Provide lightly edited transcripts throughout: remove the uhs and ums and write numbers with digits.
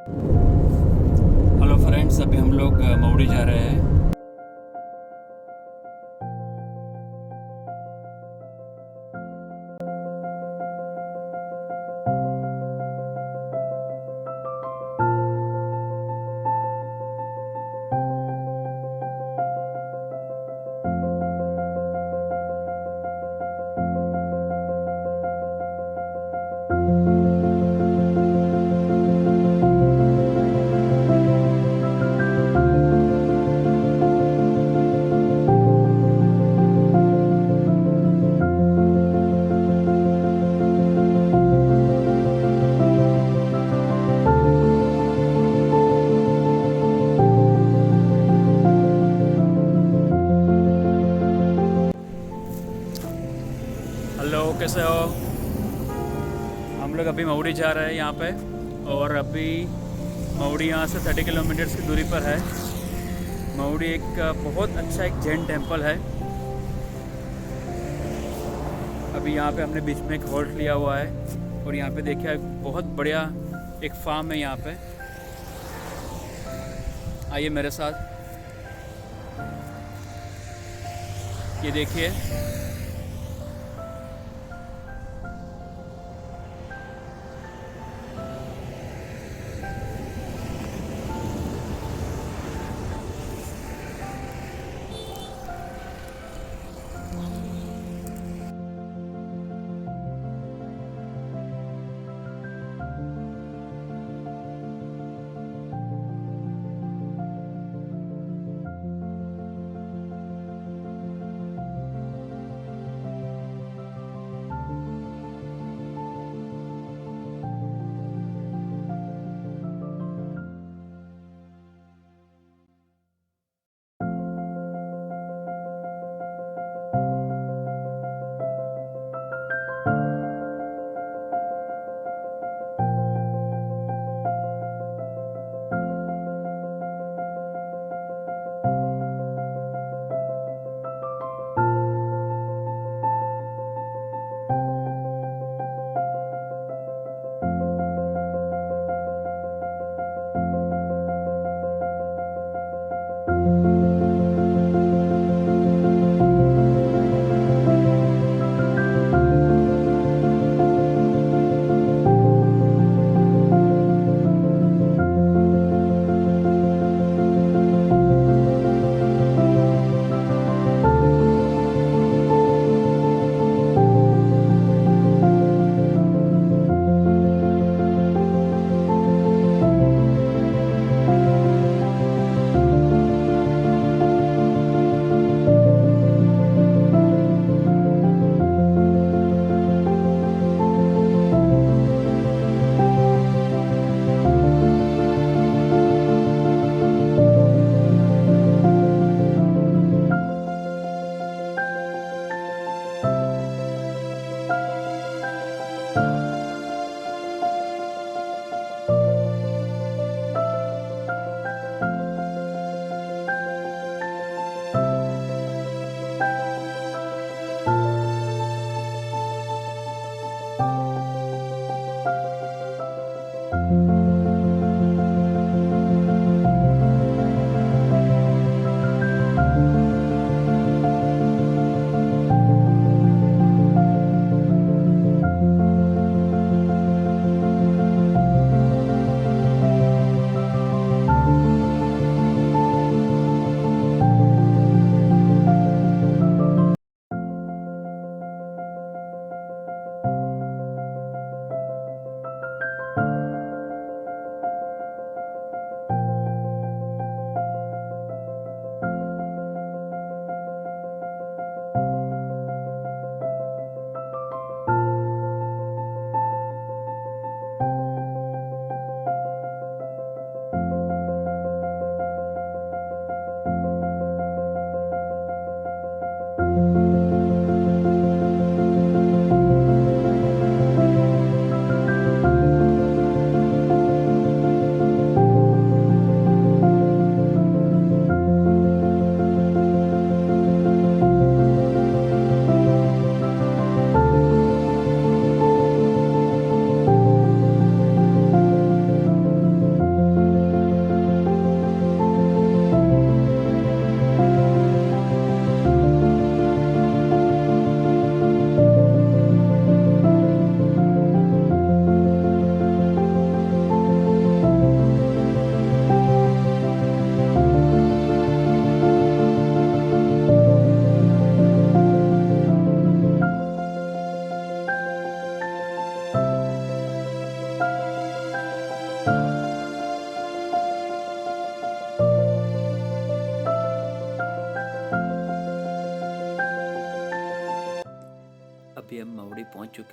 Hello friends, अभी हम लोग मऊड़ी जा रहे हैं। हेलो, कैसे हो? हम लोग अभी मऊड़ी जा रहे हैं यहाँ पे। और अभी मऊड़ी यहाँ से 30 किलोमीटर्स की दूरी पर है। मऊड़ी एक बहुत अच्छा एक जैन टेम्पल है। अभी यहाँ पे हमने बीच में एक हॉल्ट लिया हुआ है और यहाँ पे देखिए बहुत बढ़िया एक फार्म है यहाँ पे। आइए मेरे साथ, ये देखिए।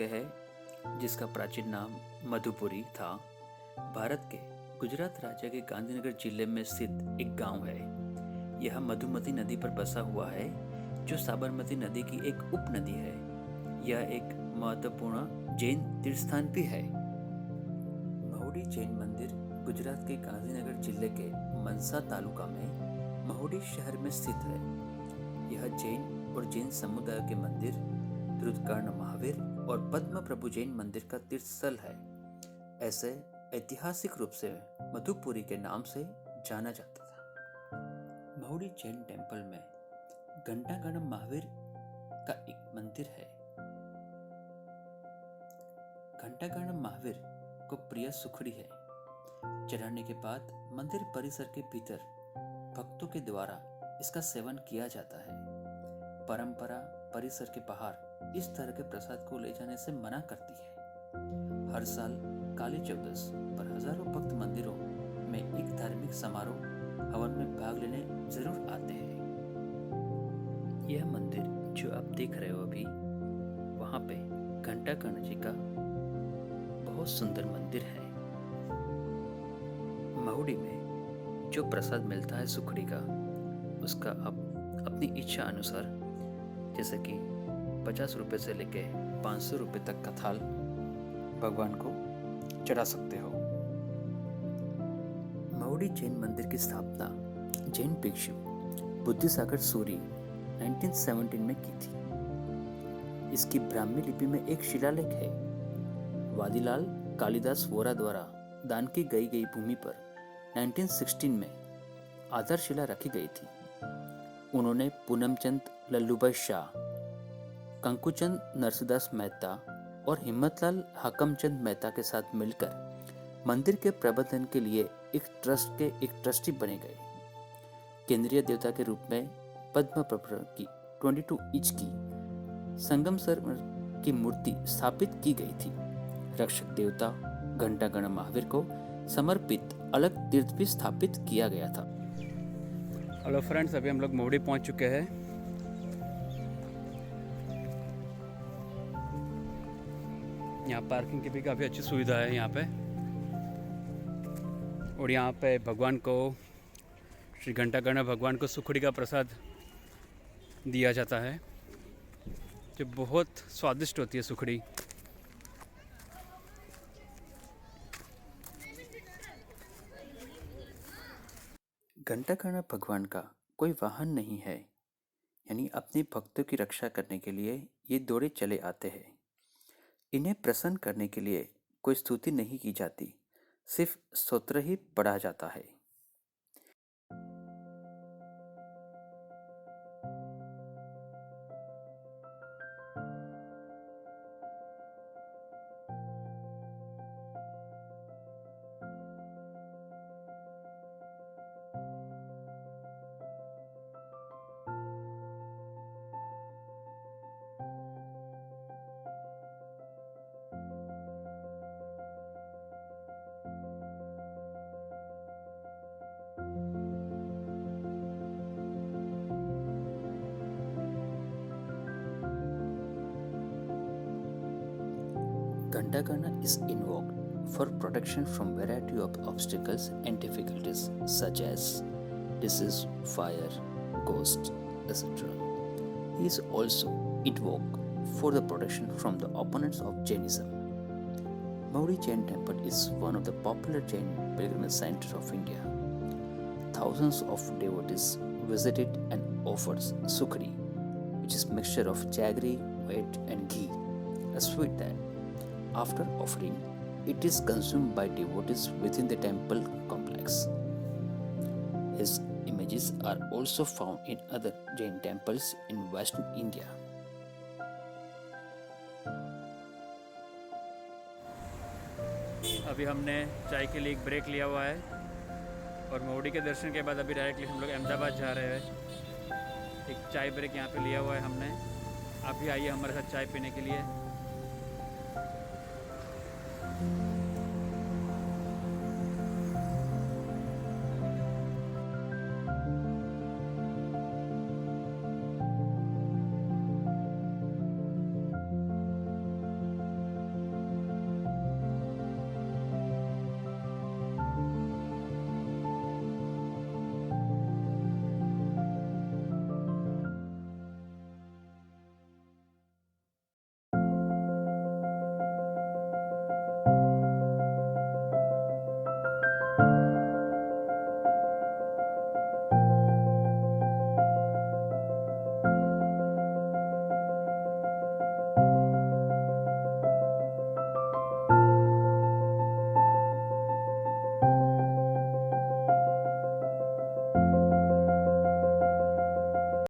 चुके हैं, जिसका प्राचीन नाम मधुपुरी था, भारत के गुजरात राज्य के गांधीनगर जिले में स्थित एक गांव है। यह मधुमती नदी पर बसा हुआ है, जो साबरमती नदी की एक उपनदी है। यह एक महत्वपूर्ण जैन तीर्थस्थान भी है। महुडी जैन मंदिर गुजरात के गांधीनगर जिले के मनसा तालुका में महुडी शहर में स्थित है। यह जैन और जैन समुदाय के मंदिर, ध्रुतकर्ण महावीर और पद्म प्रभु जैन मंदिर का तीर्थ स्थल है। ऐसे ऐतिहासिक रूप से मधुपुरी के नाम से जाना जाता था। महुडी जैन टेम्पल में घंटाकर्ण महावीर का एक मंदिर है। घंटाकर्ण महावीर को प्रिय सुखड़ी है। चढ़ाने के बाद मंदिर परिसर के भीतर भक्तों के द्वारा इसका सेवन किया जाता है। परंपरा परिसर के बाहर इस तरह के प्रसाद को ले जाने से मना करती है। हर साल काली चौदस पर हजारों भक्त मंदिरों में एक धार्मिक समारोह हवन में भाग लेने जरूर आते हैं। यह मंदिर जो आप देख रहे हो अभी, वहां पे घंटाकर्ण जी का बहुत सुंदर मंदिर है। महुडी में जो प्रसाद मिलता है सुखड़ी का, उसका आप अपनी इच्छा अनुसार, जैसे कि 50 रुपए से लेके 500 रुपए तक का थाल भगवान को चढ़ा सकते हो। महुडी जैन मंदिर की स्थापना जैन भिक्षु बुद्धिसागर सूरी 1917 में की थी। इसकी ब्राह्मी लिपि में एक शिलालेख है। वादीलाल कालिदास वोरा द्वारा दान की गई भूमि पर 1916 में आधारशिला रखी गई थी। उन्होंने पूनमचंद लल्लूभाई शाह, कंकुचंद नरसिदास मेहता और हिम्मतलाल हाकमचंद मेहता के साथ मिलकर मंदिर के प्रबंधन के लिए एक ट्रस्ट के एक ट्रस्टी बने गए। केंद्रीय देवता के रूप में पद्म प्रभु की 22 इंच की संगमसर की मूर्ति स्थापित की गई थी। रक्षक देवता घंटाकर्ण महावीर को समर्पित अलग तीर्थ भी स्थापित किया गया था। हेलो फ्रेंड्स, अभी हम लोग महुडी पहुंच चुके हैं। यहाँ पार्किंग की भी काफ़ी अच्छी सुविधा है यहाँ पे। और यहाँ पे भगवान को, श्री घंटाकर्ण भगवान को सुखड़ी का प्रसाद दिया जाता है, जो बहुत स्वादिष्ट होती है सुखड़ी। घंटाकर्ण भगवान का कोई वाहन नहीं है, यानी अपने भक्तों की रक्षा करने के लिए ये दौड़े चले आते हैं। इन्हें प्रसन्न करने के लिए कोई स्तुति नहीं की जाती, सिर्फ स्तोत्र ही पढ़ा जाता है। Ghantakarna is invoked for protection from variety of obstacles and difficulties such as disease, fire, ghosts, etc. He is also invoked for the protection from the opponents of Jainism. Maury Jain Temple is one of the popular Jain pilgrimage centers of India. Thousands of devotees visit it and offers sukhdi, which is mixture of jaggery, wheat and ghee, a sweet that after offering, it is consumed by devotees within the temple complex. His images are also found in other Jain temples in Western India. अभी हमने चाय के लिए एक break लिया हुआ है और महुडी के दर्शन के बाद अभी डायरेक्टली हम लोग अहमदाबाद जा रहे हैं। एक चाय ब्रेक यहाँ पे लिया हुआ है हमने। आप भी आइए हमारे साथ चाय पीने के लिए।